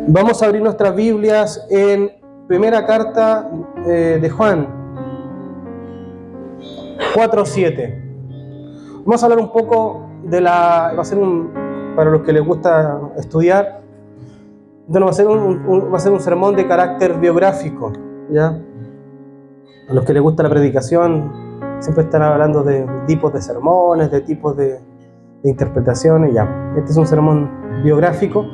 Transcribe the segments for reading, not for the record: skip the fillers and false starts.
Vamos a abrir nuestras Biblias en primera carta de Juan 4:7. Vamos a hablar un poco de va a ser para los que les gusta estudiar, va a ser un sermón de carácter biográfico, ¿ya? A los que les gusta la predicación siempre están hablando de tipos de sermones, de tipos de interpretaciones, ya. Este es un sermón biográfico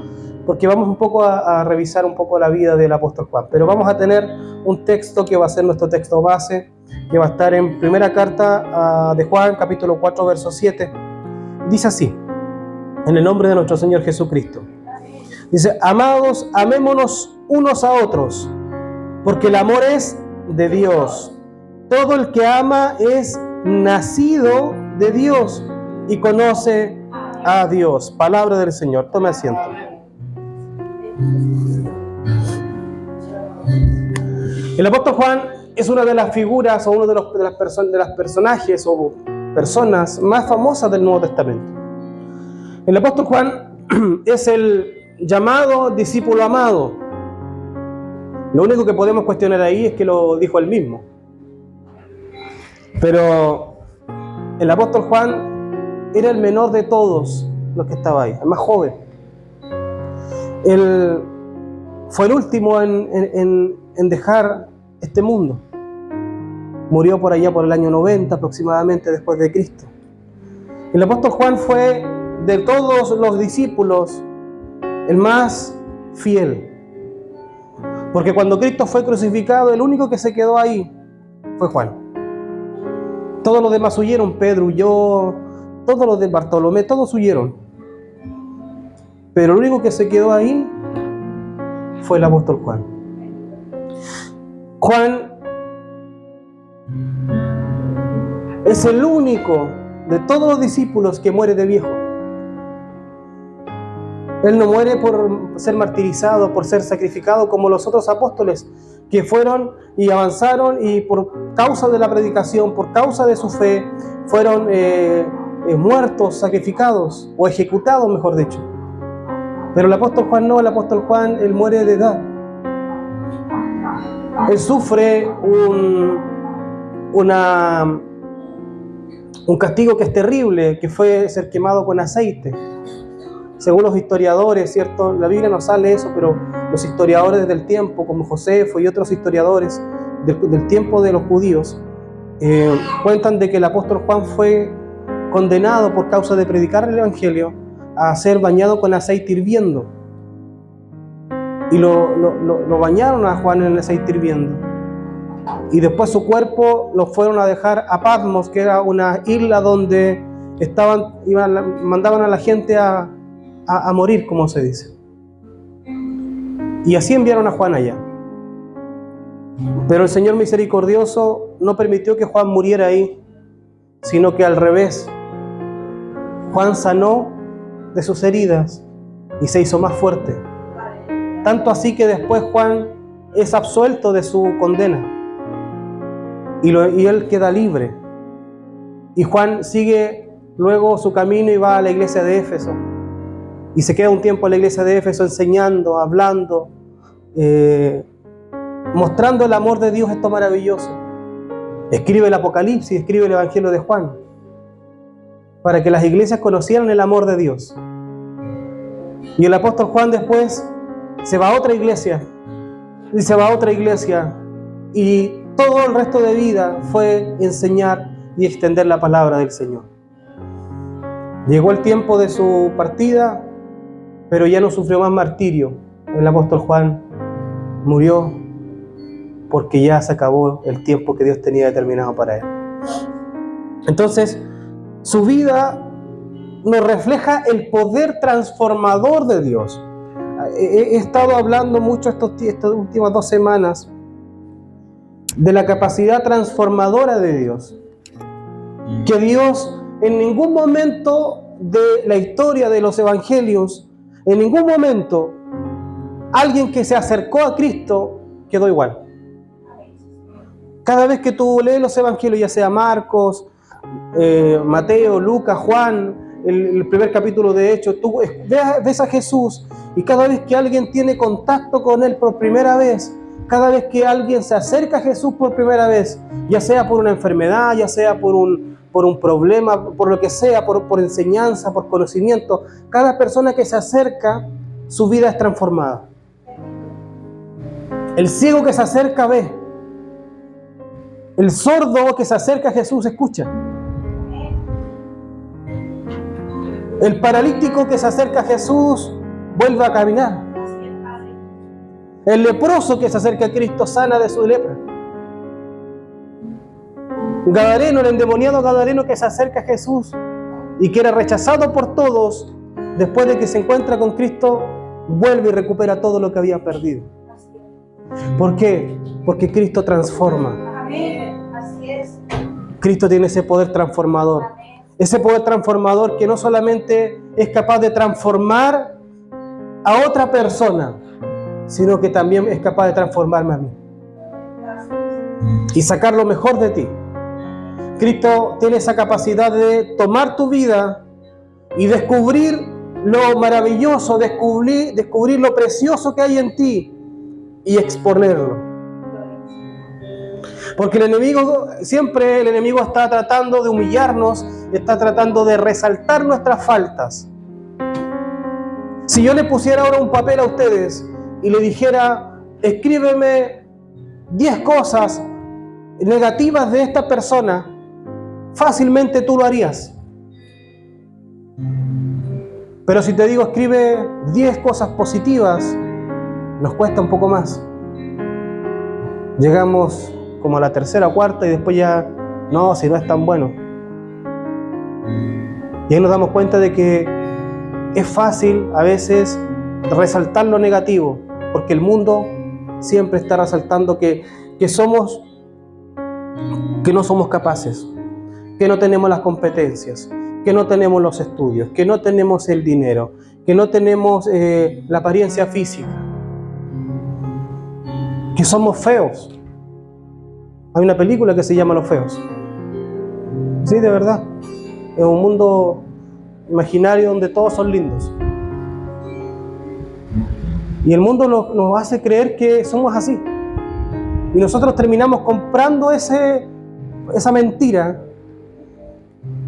porque vamos un poco a revisar un poco la vida del apóstol Juan, pero vamos a tener un texto que va a ser nuestro texto base, que va a estar en primera carta de Juan, capítulo 4, verso 7. Dice así: en el nombre de nuestro Señor Jesucristo. Dice: amados, amémonos unos a otros, porque el amor es de Dios. Todo el que ama es nacido de Dios y conoce a Dios. Palabra del Señor. Tome asiento. El apóstol Juan es una de las figuras o uno de las personajes o personas más famosas del Nuevo Testamento. El apóstol Juan es el llamado discípulo amado. Lo único que podemos cuestionar ahí es que lo dijo él mismo. Pero el apóstol Juan era el menor de todos los que estaba ahí, el más joven. Él fue el último en dejar este mundo. Murió por allá por el año 90 aproximadamente después de Cristo. El apóstol Juan fue de todos los discípulos el más fiel. Porque cuando Cristo fue crucificado, el único que se quedó ahí fue Juan. Todos los demás huyeron. Pedro huyó, todos los de Bartolomé, todos huyeron. Pero el único que se quedó ahí fue el apóstol Juan. Juan es el único de todos los discípulos que muere de viejo. Él no muere por ser martirizado, por ser sacrificado como los otros apóstoles que fueron y avanzaron y por causa de la predicación, por causa de su fe, fueron muertos, sacrificados o ejecutados, mejor dicho. Pero el apóstol Juan no, el apóstol Juan, él muere de edad. Él sufre un castigo que es terrible, que fue ser quemado con aceite. Según los historiadores, ¿cierto? La Biblia no sale eso, pero los historiadores del tiempo, como Josefo y otros historiadores del tiempo de los judíos, cuentan de que el apóstol Juan fue condenado por causa de predicar el Evangelio a ser bañado con aceite hirviendo. Y lo bañaron a Juan en el aceite hirviendo. Y después su cuerpo lo fueron a dejar a Patmos, que era una isla donde mandaban a la gente a morir, como se dice. Y así enviaron a Juan allá. Pero el Señor misericordioso no permitió que Juan muriera ahí, sino que al revés. Juan sanó de sus heridas y se hizo más fuerte. Tanto así que después Juan es absuelto de su condena y él queda libre. Y Juan sigue luego su camino y va a la iglesia de Éfeso. Y se queda un tiempo en la iglesia de Éfeso enseñando, hablando, mostrando el amor de Dios, esto maravilloso. Escribe el Apocalipsis, escribe el Evangelio de Juan, para que las iglesias conocieran el amor de Dios. Y el apóstol Juan después se va a otra iglesia, y se va a otra iglesia, y todo el resto de vida fue enseñar y extender la palabra del Señor. Llegó el tiempo de su partida, pero ya no sufrió más martirio. El apóstol Juan murió porque ya se acabó el tiempo que Dios tenía determinado para él. Entonces, su vida nos refleja el poder transformador de Dios. He estado hablando mucho estas últimas 2 semanas de la capacidad transformadora de Dios. Que Dios en ningún momento de la historia de los evangelios, en ningún momento alguien que se acercó a Cristo quedó igual. Cada vez que tú lees los evangelios, ya sea Marcos, Mateo, Lucas, Juan, el primer capítulo de Hechos, tú ves a Jesús y cada vez que alguien tiene contacto con Él por primera vez, cada vez que alguien se acerca a Jesús por primera vez, ya sea por una enfermedad, ya sea por un problema, por lo que sea, por enseñanza, por conocimiento, cada persona que se acerca, su vida es transformada. El ciego que se acerca ve. El sordo que se acerca a Jesús escucha. El paralítico que se acerca a Jesús vuelve a caminar. El leproso que se acerca a Cristo sana de su lepra. Gadareno, el endemoniado gadareno que se acerca a Jesús y que era rechazado por todos, después de que se encuentra con Cristo, vuelve y recupera todo lo que había perdido. ¿Por qué? Porque Cristo transforma. Cristo tiene ese poder transformador. Ese poder transformador que no solamente es capaz de transformar a otra persona, sino que también es capaz de transformarme a mí y sacar lo mejor de ti. Cristo tiene esa capacidad de tomar tu vida y descubrir lo maravilloso, descubrir lo precioso que hay en ti y exponerlo. Porque el enemigo está tratando de humillarnos, está tratando de resaltar nuestras faltas. Si yo le pusiera ahora un papel a ustedes y le dijera, escríbeme 10 cosas negativas de esta persona, fácilmente tú lo harías. Pero si te digo, escribe 10 cosas positivas, nos cuesta un poco más. Llegamos como a la tercera o cuarta y después ya, no, si no es tan bueno. Y ahí nos damos cuenta de que es fácil a veces resaltar lo negativo, porque el mundo siempre está resaltando que no somos capaces, que no tenemos las competencias, que no tenemos los estudios, que no tenemos el dinero, que no tenemos la apariencia física, que somos feos. Hay una película que se llama Los Feos. Sí, de verdad. Es un mundo imaginario donde todos son lindos. Y el mundo nos hace creer que somos así. Y nosotros terminamos comprando esa mentira.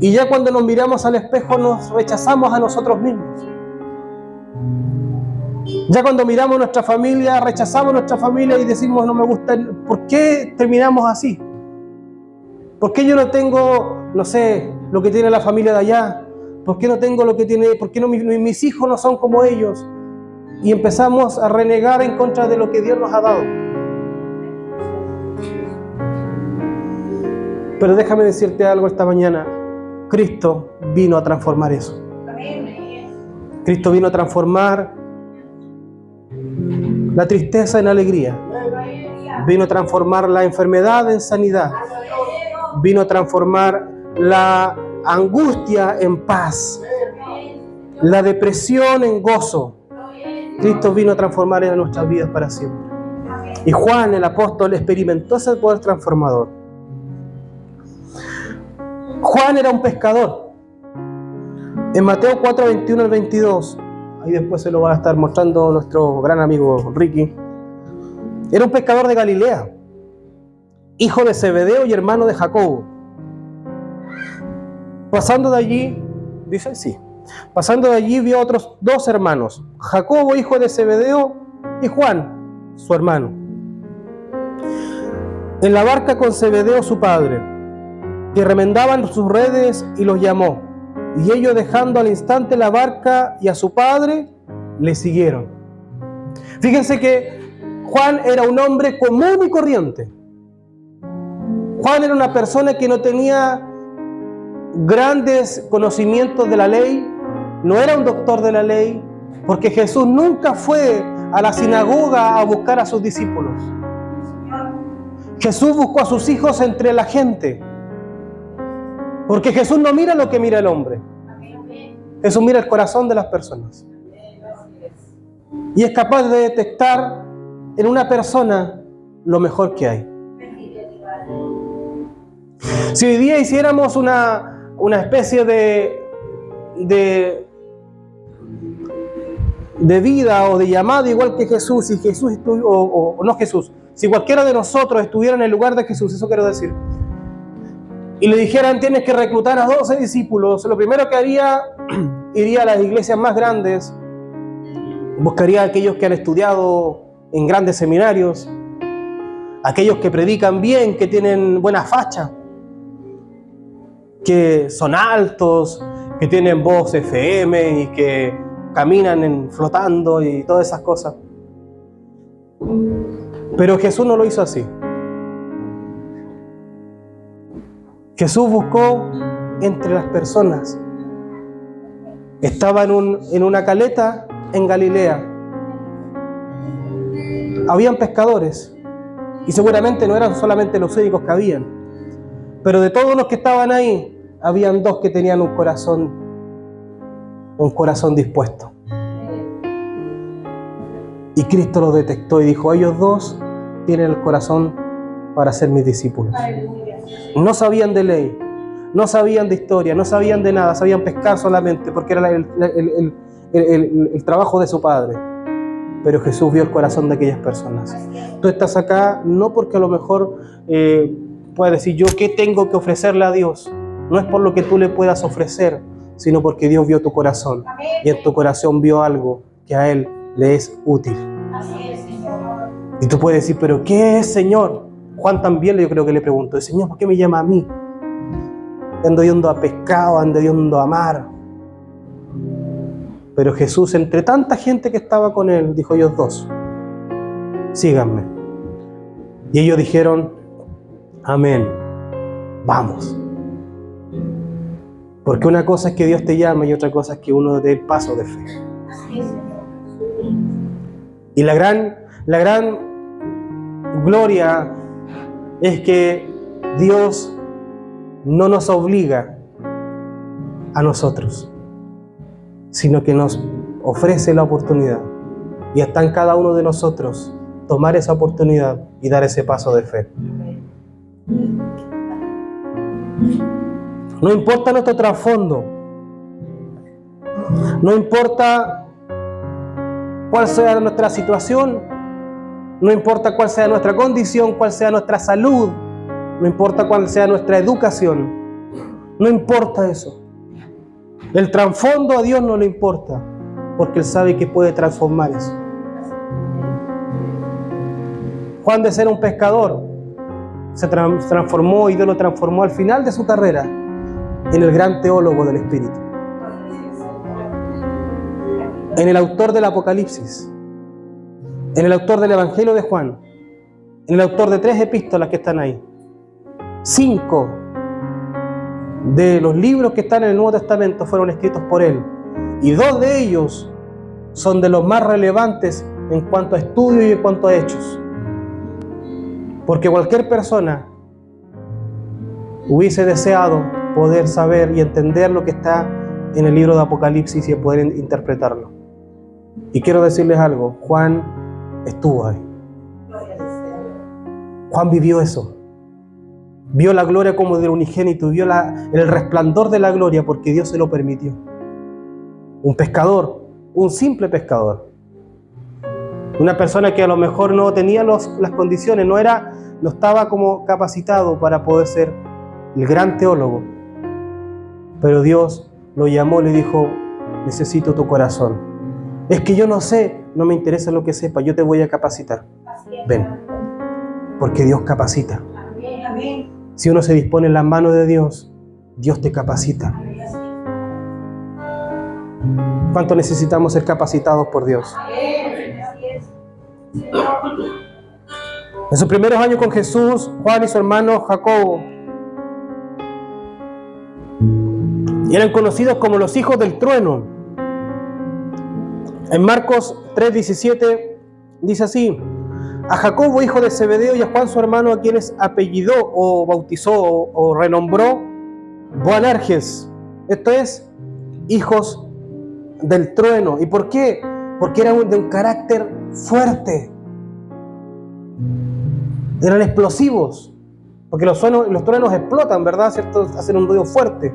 Y ya cuando nos miramos al espejo nos rechazamos a nosotros mismos. Ya cuando miramos nuestra familia, rechazamos nuestra familia y decimos, no me gusta. ¿Por qué terminamos así? ¿Por qué yo no tengo, no sé, lo que tiene la familia de allá? ¿Por qué no tengo lo que tiene? ¿Por qué no, mis hijos no son como ellos? Y empezamos a renegar en contra de lo que Dios nos ha dado. Pero déjame decirte algo esta mañana. Cristo vino a transformar eso. Cristo vino a transformar la tristeza en alegría. Vino a transformar la enfermedad en sanidad. Vino a transformar la angustia en paz. La depresión en gozo. Cristo vino a transformar en nuestras vidas para siempre. Y Juan, el apóstol, experimentó ese poder transformador. Juan era un pescador. En Mateo 4, 21 al 22, ahí después se lo va a estar mostrando nuestro gran amigo Ricky. Era un pescador de Galilea, hijo de Zebedeo y hermano de Jacobo. Pasando de allí, dice, sí. Pasando de allí vio otros 2 hermanos, Jacobo, hijo de Zebedeo, y Juan, su hermano, en la barca con Zebedeo su padre, que remendaban sus redes, y los llamó. Y ellos, dejando al instante la barca y a su padre, le siguieron. Fíjense que Juan era un hombre común y corriente. Juan era una persona que no tenía grandes conocimientos de la ley, no era un doctor de la ley, porque Jesús nunca fue a la sinagoga a buscar a sus discípulos. Jesús buscó a sus hijos entre la gente, porque Jesús no mira lo que mira el hombre. Jesús mira el corazón de las personas. Y es capaz de detectar en una persona lo mejor que hay. Si hoy día hiciéramos una especie de de vida o de llamado igual que Jesús, si Jesús o no Jesús, si cualquiera de nosotros estuviera en el lugar de Jesús, eso quiero decir, y le dijeran tienes que reclutar a 12 discípulos, lo primero que haría, iría a las iglesias más grandes, buscaría a aquellos que han estudiado en grandes seminarios, aquellos que predican bien, que tienen buena facha, que son altos, que tienen voz FM y que caminan flotando y todas esas cosas. Pero Jesús no lo hizo así. Jesús buscó entre las personas. Estaba en una caleta en Galilea. Habían pescadores y seguramente no eran solamente los únicos que habían, pero de todos los que estaban ahí, habían dos que tenían un corazón dispuesto. Y Cristo los detectó y dijo, ellos dos tienen el corazón para ser mis discípulos. No sabían de ley, no sabían de historia, no sabían de nada, sabían pescar solamente porque era el trabajo de su padre. Pero Jesús vio el corazón de aquellas personas. Tú estás acá no porque a lo mejor puedes decir yo qué tengo que ofrecerle a Dios. No es por lo que tú le puedas ofrecer, sino porque Dios vio tu corazón. Y en tu corazón vio algo que a Él le es útil. Y tú puedes decir, ¿pero qué es, Señor? Juan también yo creo que le preguntó, Señor, ¿por qué me llama a mí? Ando yendo a pescado, ando yendo a mar. Pero Jesús, entre tanta gente que estaba con Él, dijo, ellos dos, síganme. Y ellos dijeron, amén, vamos. Porque una cosa es que Dios te llama y otra cosa es que uno dé el paso de fe. Y la gran gloria es que Dios no nos obliga a nosotros, sino que nos ofrece la oportunidad. Y está en cada uno de nosotros tomar esa oportunidad y dar ese paso de fe. No importa nuestro trasfondo, no importa cuál sea nuestra situación, no importa cuál sea nuestra condición, cuál sea nuestra salud, no importa cuál sea nuestra educación, no importa eso. El trasfondo a Dios no le importa, porque Él sabe que puede transformar eso. Juan, de ser un pescador, se transformó y Dios lo transformó al final de su carrera en el gran teólogo del Espíritu, en el autor del Apocalipsis, en el autor del Evangelio de Juan, en el autor de 3 epístolas que están ahí. 5 de los libros que están en el Nuevo Testamento fueron escritos por él, y 2 de ellos son de los más relevantes en cuanto a estudio y en cuanto a hechos. Porque cualquier persona hubiese deseado poder saber y entender lo que está en el libro de Apocalipsis y poder interpretarlo. Y quiero decirles algo, Juan estuvo ahí. Juan vivió eso. Vio la gloria como del unigénito, vio el resplandor de la gloria porque Dios se lo permitió. Un pescador, un simple pescador. Una persona que a lo mejor no tenía las condiciones, no estaba como capacitado para poder ser el gran teólogo. Pero Dios lo llamó y le dijo, necesito tu corazón. Es que yo no sé, no me interesa lo que sepa, yo te voy a capacitar. Ven, porque Dios capacita. Si uno se dispone en las manos de Dios, Dios te capacita. ¿Cuánto necesitamos ser capacitados por Dios? En sus primeros años con Jesús, Juan y su hermano Jacobo eran conocidos como los hijos del trueno. En Marcos 3:17 dice así: a Jacobo, hijo de Zebedeo, y a Juan su hermano, a quienes apellidó o bautizó o renombró Boanerges, esto es, hijos del trueno. ¿Y por qué? Porque eran de un carácter fuerte, eran explosivos, porque los truenos explotan, ¿verdad? ¿Cierto? Hacen un ruido fuerte.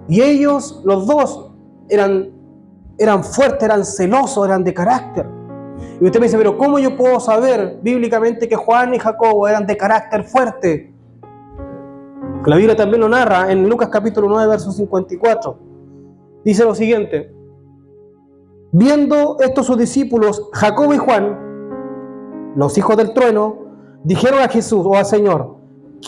Y ellos, los dos, eran fuertes, eran celosos, eran de carácter. Y usted me dice, pero ¿cómo yo puedo saber bíblicamente que Juan y Jacobo eran de carácter fuerte? La Biblia también lo narra en Lucas capítulo 9, verso 54. Dice lo siguiente: viendo estos sus discípulos, Jacobo y Juan, los hijos del trueno, dijeron a Jesús o al Señor: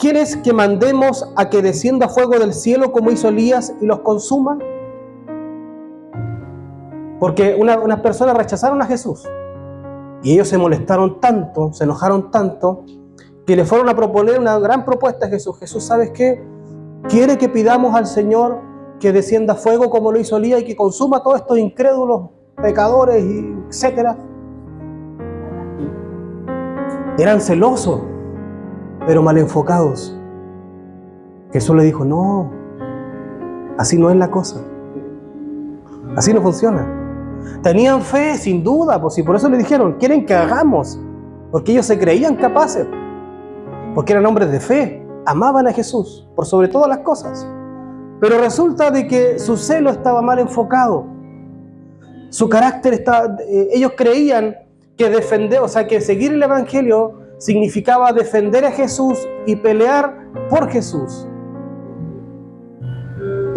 ¿quieres que mandemos a que descienda fuego del cielo como hizo Elías y los consuma? Porque unas personas rechazaron a Jesús y ellos se molestaron tanto, se enojaron tanto, que le fueron a proponer una gran propuesta a Jesús. Jesús, ¿sabes qué? Quiere que pidamos al Señor que descienda fuego como lo hizo Elías y que consuma a todos estos incrédulos, pecadores, etc. Eran celosos, pero mal enfocados. Jesús le dijo: no, así no es la cosa. Así no funciona. Tenían fe, sin duda, pues, y por eso le dijeron: quieren que hagamos, porque ellos se creían capaces, porque eran hombres de fe, amaban a Jesús por sobre todas las cosas. Pero resulta de que su celo estaba mal enfocado, su carácter estaba, ellos creían que defender, o sea, que seguir el evangelio significaba defender a Jesús y pelear por Jesús.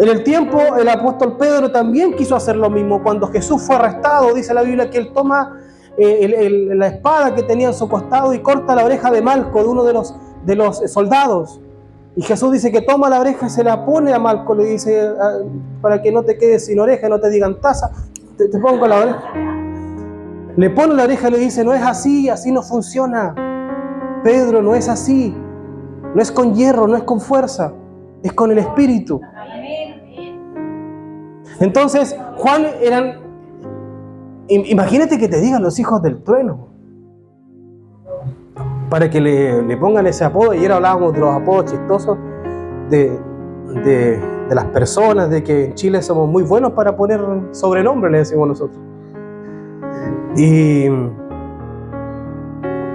En el tiempo, el apóstol Pedro también quiso hacer lo mismo. Cuando Jesús fue arrestado, dice la Biblia que él toma la espada que tenía en su costado y corta la oreja de Malco, de uno de los soldados. Y Jesús dice que toma la oreja y se la pone a Malco, le dice: para que no te quedes sin oreja, no te digan taza, te pongo la oreja. Le pone la oreja y le dice: no es así, así no funciona. Pedro, no es así. No es con hierro, no es con fuerza, es con el Espíritu. Entonces, Juan eran... Imagínate que te digan los hijos del trueno, para que le pongan ese apodo. Y ahora hablábamos de los apodos chistosos de las personas, de que en Chile somos muy buenos para poner sobrenombre, le decimos nosotros. Y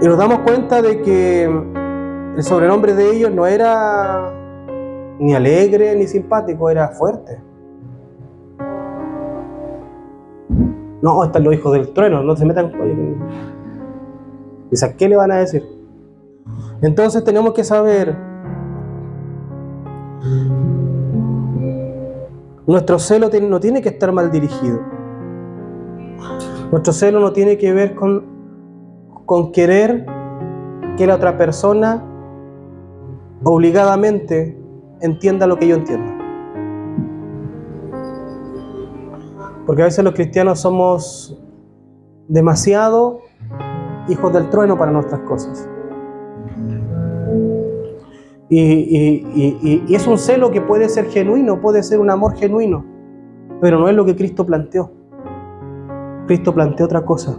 nos damos cuenta de que el sobrenombre de ellos no era ni alegre ni simpático, era fuerte. No, están los hijos del trueno, no se metan. Quizás, ¿qué le van a decir? Entonces tenemos que saber, nuestro celo no tiene que estar mal dirigido. Nuestro celo no tiene que ver con querer que la otra persona obligadamente entienda lo que yo entiendo. Porque a veces los cristianos somos demasiado hijos del trueno para nuestras cosas. Y es un celo que puede ser genuino, puede ser un amor genuino, pero no es lo que Cristo planteó. Cristo planteó otra cosa.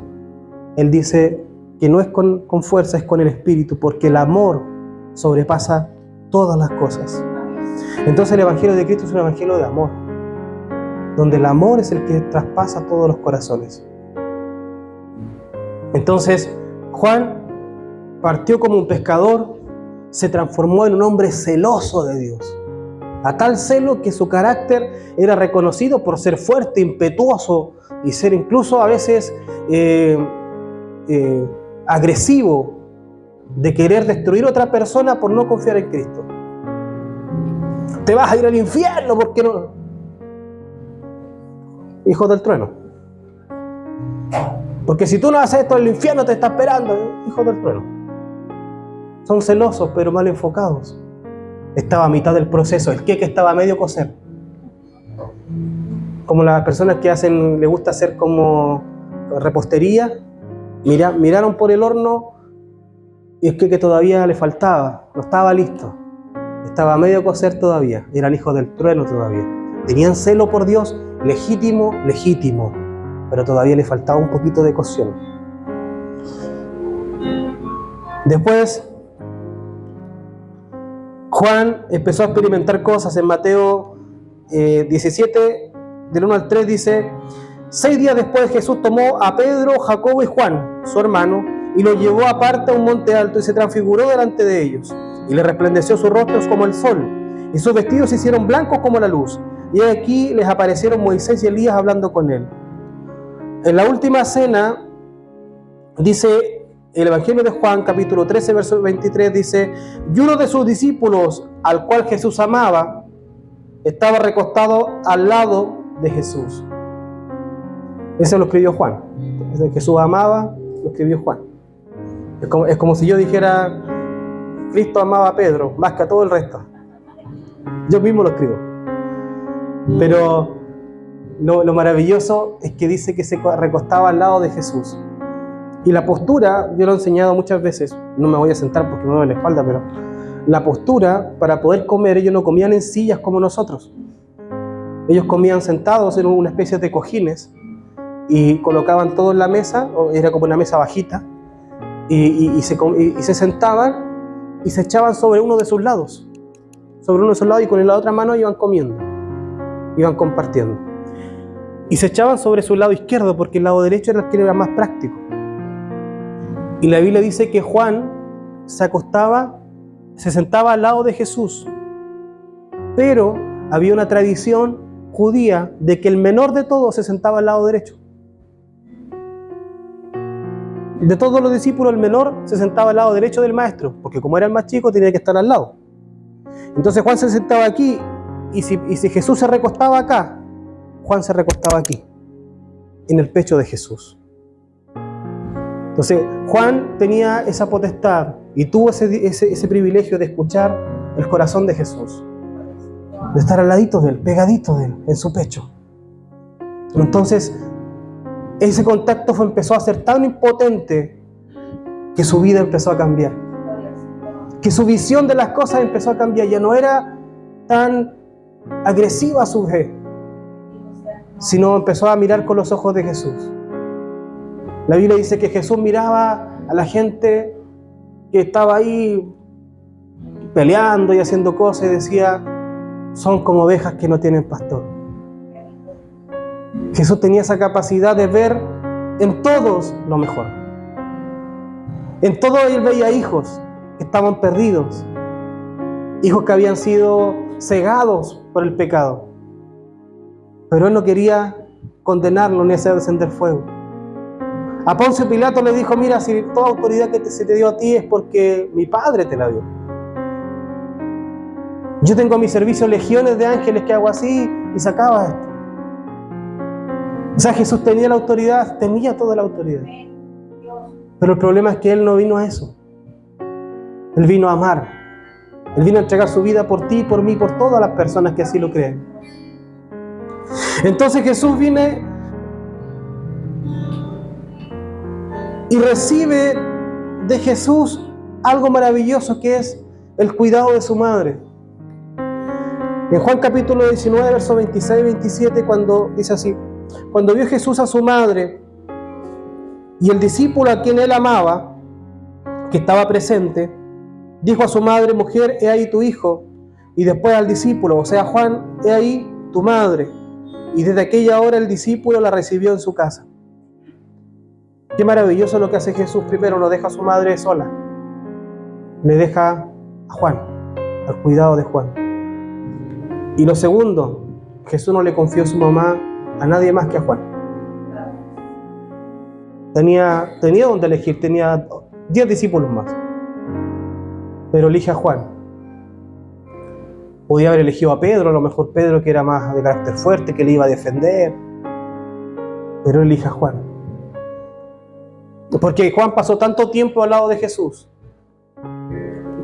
Él dice que no es con fuerza, es con el Espíritu, porque el amor sobrepasa todas las cosas. Entonces el Evangelio de Cristo es un Evangelio de amor, donde el amor es el que traspasa todos los corazones. Entonces, Juan partió como un pescador, se transformó en un hombre celoso de Dios, a tal celo que su carácter era reconocido por ser fuerte, impetuoso y ser incluso a veces agresivo, de querer destruir a otra persona por no confiar en Cristo. Te vas a ir al infierno, ¿por qué no? Hijos del trueno. Porque si tú no haces esto, el infierno te está esperando. Hijos del trueno. Son celosos, pero mal enfocados. Estaba a mitad del proceso, el queque estaba a medio cocer. Como las personas que le gusta hacer como repostería, miraron por el horno y el queque todavía le faltaba, no estaba listo. Estaba a medio cocer todavía, eran hijos del trueno todavía. Tenían celo por Dios, legítimo, pero todavía le faltaba un poquito de cocción. Después, Juan empezó a experimentar cosas. En Mateo 17, del 1 al 3 dice: 6 días después Jesús tomó a Pedro, Jacobo y Juan, su hermano, y los llevó aparte a un monte alto y se transfiguró delante de ellos. Y le resplandeció sus rostros como el sol, y sus vestidos se hicieron blancos como la luz. y aquí les aparecieron Moisés y Elías hablando con él. En la última cena, dice el Evangelio de Juan, capítulo 13, verso 23, dice: y uno de sus discípulos, al cual Jesús amaba, estaba recostado al lado de Jesús. Eso lo escribió Juan. Ese que Jesús amaba, lo escribió Juan. Es como si yo dijera: Cristo amaba a Pedro más que a todo el resto. Yo mismo lo escribo. Pero lo maravilloso es que dice que se recostaba al lado de Jesús. Y la postura, yo lo he enseñado muchas veces, no me voy a sentar porque me duele la espalda, pero la postura, para poder comer, ellos no comían en sillas como nosotros. Ellos comían sentados en una especie de cojines y colocaban todo en la mesa, era como una mesa bajita, y se sentaban y se echaban sobre uno de sus lados. Sobre uno de sus lados, y con la otra mano iban comiendo, iban compartiendo. Y se echaban sobre su lado izquierdo porque el lado derecho era el que era más práctico. Y la Biblia dice que Juan se sentaba al lado de Jesús, pero había una tradición judía de que el menor de todos se sentaba al lado derecho. De todos los discípulos, el menor se sentaba al lado derecho del maestro, porque como era el más chico tenía que estar al lado. Entonces Juan se sentaba aquí, y si Jesús se recostaba acá, Juan se recostaba aquí, en el pecho de Jesús. Entonces Juan tenía esa potestad y tuvo ese privilegio de escuchar el corazón de Jesús, de estar al ladito de él, pegadito de él, en su pecho. Entonces ese contacto empezó a ser tan impotente que su vida empezó a cambiar, que su visión de las cosas empezó a cambiar. Ya no era tan agresiva su fe, sino empezó a mirar con los ojos de Jesús. La Biblia dice que Jesús miraba a la gente que estaba ahí peleando y haciendo cosas y decía: son como ovejas que no tienen pastor. Jesús tenía esa capacidad de ver en todos lo mejor. En todos él veía hijos que estaban perdidos, hijos que habían sido cegados por el pecado. Pero él no quería condenarlo ni hacer descender fuego. A Poncio Pilato le dijo: mira, si toda autoridad que se te dio a ti es porque mi Padre te la dio. Yo tengo a mi servicio legiones de ángeles que hago así, y sacaba esto. O sea, Jesús tenía la autoridad, tenía toda la autoridad. Pero el problema es que Él no vino a eso. Él vino a amar. Él vino a entregar su vida por ti, por mí, por todas las personas que así lo creen. Entonces Jesús viene y recibe de Jesús algo maravilloso, que es el cuidado de su madre. En Juan capítulo 19, versos 26 y 27, cuando dice así: cuando vio Jesús a su madre y el discípulo a quien él amaba, que estaba presente, dijo a su madre: mujer, he ahí tu hijo. Y después al discípulo, o sea, Juan: he ahí tu madre. Y desde aquella hora el discípulo la recibió en su casa. Qué maravilloso lo que hace Jesús. Primero no deja a su madre sola, le deja a Juan, al cuidado de Juan. Y lo segundo, Jesús no le confió a su mamá a nadie más que a Juan. Tenía donde elegir, tenía 10 discípulos más, pero elige a Juan. Podía haber elegido a Pedro, a lo mejor Pedro, que era más de carácter fuerte, que le iba a defender, pero elige a Juan. Porque Juan pasó tanto tiempo al lado de Jesús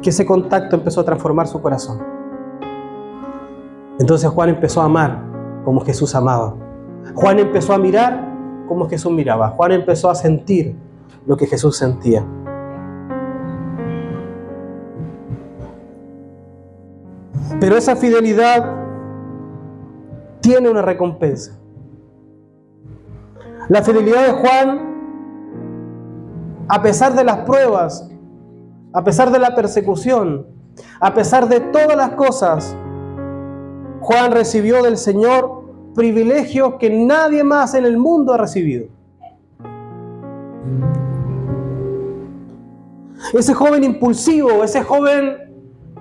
que ese contacto empezó a transformar su corazón. Entonces Juan empezó a amar como Jesús amaba. Juan empezó a mirar como Jesús miraba. Juan empezó a sentir lo que Jesús sentía. Pero esa fidelidad tiene una recompensa. La fidelidad de Juan, a pesar de las pruebas, a pesar de la persecución, a pesar de todas las cosas, Juan recibió del Señor privilegios que nadie más en el mundo ha recibido. Ese joven impulsivo, ese joven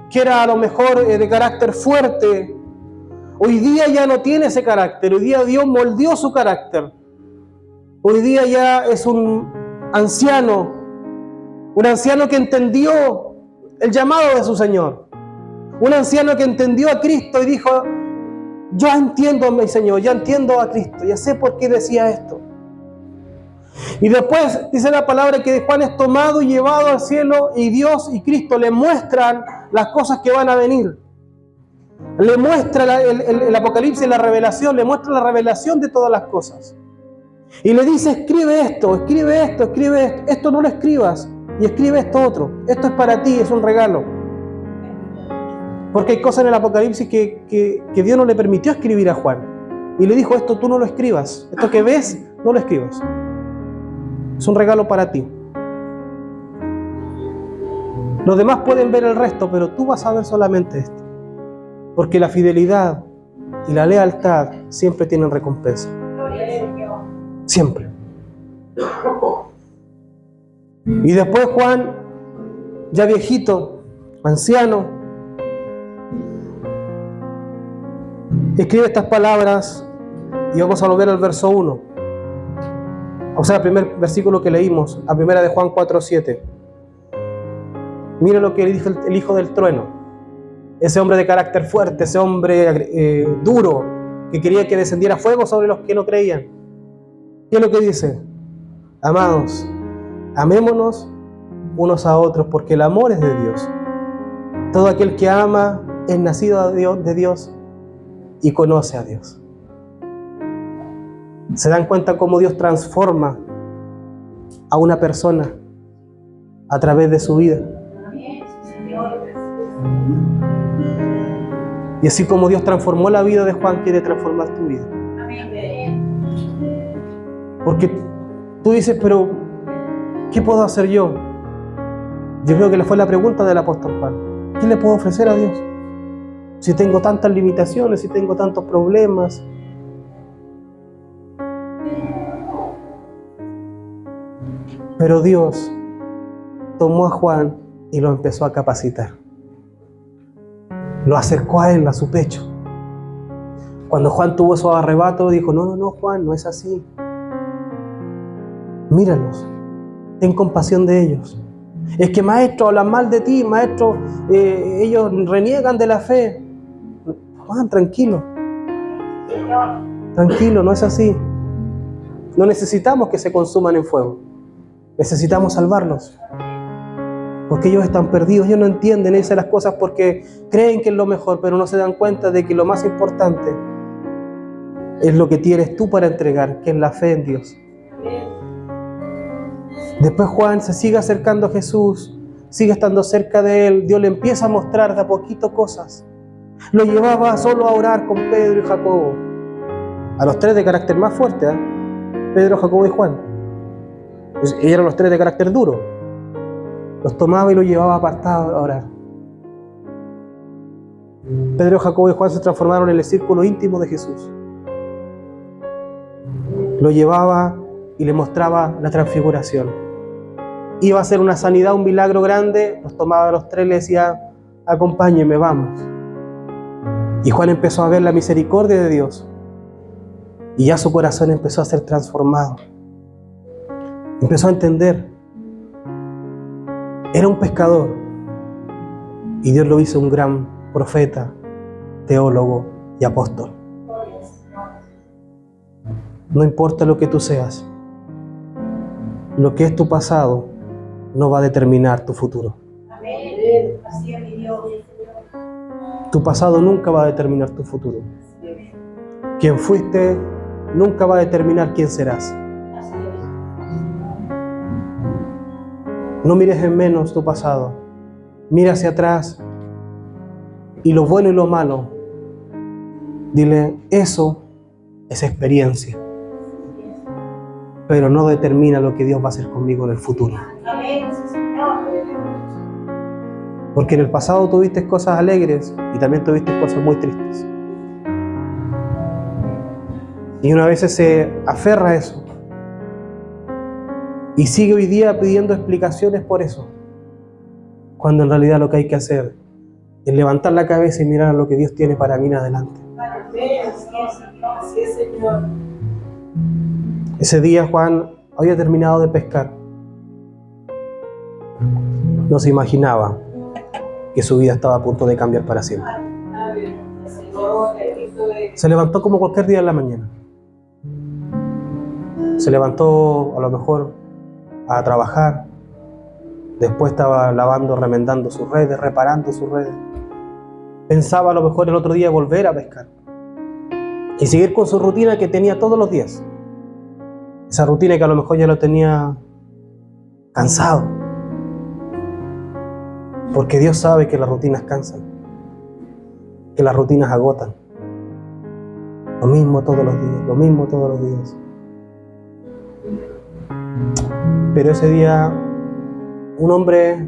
que era a lo mejor de carácter fuerte, Hoy día ya no tiene ese carácter, hoy día Dios moldeó su carácter. Hoy día ya es un anciano que entendió el llamado de su Señor. Un anciano que entendió a Cristo y dijo, yo entiendo a mi Señor, ya entiendo a Cristo, ya sé por qué decía esto. Y después dice la palabra que Juan es tomado y llevado al cielo y Dios y Cristo le muestran las cosas que van a venir. Le muestra el Apocalipsis, la revelación, le muestra la revelación de todas las cosas. Y le dice, escribe esto, escribe esto, escribe esto. Esto no lo escribas y escribe esto otro. Esto es para ti, es un regalo. Porque hay cosas en el Apocalipsis que Dios no le permitió escribir a Juan. Y le dijo, esto tú no lo escribas. Esto que ves, no lo escribas. Es un regalo para ti. Los demás pueden ver el resto, pero tú vas a ver solamente esto. Porque la fidelidad y la lealtad siempre tienen recompensa. Siempre. Y después Juan, ya viejito, anciano, escribe estas palabras y vamos a volver al verso 1. O sea, el primer versículo que leímos, a primera de Juan 4:7. Mira lo que le dijo el hijo del trueno. Ese hombre de carácter fuerte, ese hombre duro, que quería que descendiera fuego sobre los que no creían. ¿Qué es lo que dice? Amados, amémonos unos a otros, porque el amor es de Dios. Todo aquel que ama es nacido de Dios y conoce a Dios. ¿Se dan cuenta cómo Dios transforma a una persona a través de su vida? Y así como Dios transformó la vida de Juan, quiere transformar tu vida. Porque tú dices, pero ¿qué puedo hacer yo? Yo creo que fue la pregunta del apóstol Juan. ¿Qué le puedo ofrecer a Dios? Si tengo tantas limitaciones, si tengo tantos problemas. Pero Dios tomó a Juan y lo empezó a capacitar. Lo acercó a él, a su pecho. Cuando Juan tuvo su arrebato, dijo, no, Juan, no es así. Míralos, ten compasión de ellos. Es que maestro, hablan mal de ti, maestro, ellos reniegan de la fe. Juan, tranquilo. Tranquilo, no es así. No necesitamos que se consuman en fuego. Necesitamos salvarlos. Porque ellos están perdidos, ellos no entienden esas las cosas porque creen que es lo mejor, pero no se dan cuenta de que lo más importante es lo que tienes tú para entregar, que es la fe en Dios. Después Juan se sigue acercando a Jesús, sigue estando cerca de él, Dios le empieza a mostrar de a poquito cosas. Lo llevaba solo a orar con Pedro y Jacobo, a los tres de carácter más fuerte, Pedro, Jacobo y Juan. Ellos eran los tres de carácter duro. Los tomaba y los llevaba apartados a orar. Pedro, Jacobo y Juan se transformaron en el círculo íntimo de Jesús. Lo llevaba y le mostraba la transfiguración. Iba a hacer una sanidad, un milagro grande, los tomaba a los tres y le decía, acompáñenme, vamos. Y Juan empezó a ver la misericordia de Dios. Y ya su corazón empezó a ser transformado. Empezó a entender. Era un pescador y Dios lo hizo un gran profeta, teólogo y apóstol. No importa lo que tú seas, lo que es tu pasado no va a determinar tu futuro. Tu pasado nunca va a determinar tu futuro. Quien fuiste nunca va a determinar quién serás. No mires en menos tu pasado, mira hacia atrás y lo bueno y lo malo. Dile, eso es experiencia, pero no determina lo que Dios va a hacer conmigo en el futuro. Porque en el pasado tuviste cosas alegres y también tuviste cosas muy tristes. Y una vez se aferra a eso. Y sigue hoy día pidiendo explicaciones por eso. Cuando en realidad lo que hay que hacer es levantar la cabeza y mirar a lo que Dios tiene para mí en adelante. Ese día Juan había terminado de pescar. No se imaginaba que su vida estaba a punto de cambiar para siempre. Se levantó como cualquier día en la mañana. Se levantó a lo mejor a trabajar. Después estaba lavando, remendando sus redes, reparando sus redes. Pensaba a lo mejor el otro día volver a pescar y seguir con su rutina que tenía todos los días. Esa rutina que a lo mejor ya lo tenía cansado. Porque Dios sabe que las rutinas cansan, que las rutinas agotan. Lo mismo todos los días, lo mismo todos los días. Pero ese día, un hombre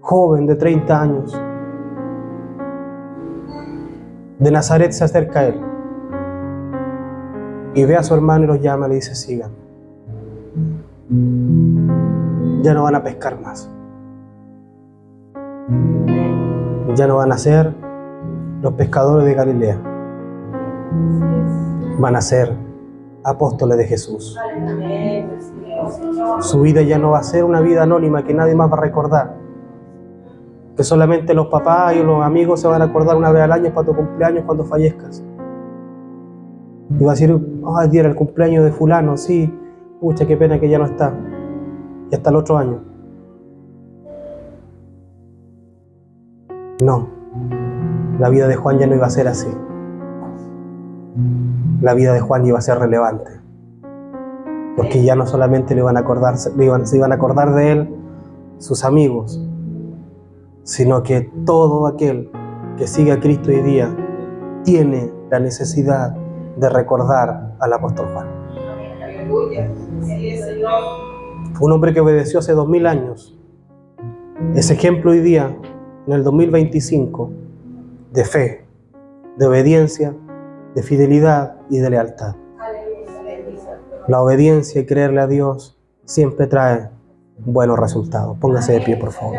joven de 30 años, de Nazaret, se acerca a él y ve a su hermano y los llama y le dice: sigan. Ya no van a pescar más. Ya no van a ser los pescadores de Galilea. Van a ser apóstoles de Jesús. Su vida ya no va a ser una vida anónima que nadie más va a recordar. Que solamente los papás y los amigos se van a acordar una vez al año para tu cumpleaños cuando fallezcas. Y va a decir: el día era el cumpleaños de fulano, sí, pucha, qué pena que ya no está. Y hasta el otro año. No, la vida de Juan ya no iba a ser así. La vida de Juan iba a ser relevante. Porque ya no solamente se iban a acordar de él sus amigos, sino que todo aquel que sigue a Cristo hoy día tiene la necesidad de recordar al apóstol Juan. Fue un hombre que obedeció hace 2000 años. Es ejemplo hoy día, en el 2025, de fe, de obediencia, de fidelidad y de lealtad. La obediencia y creerle a Dios siempre trae buenos resultados. Póngase de pie, por favor.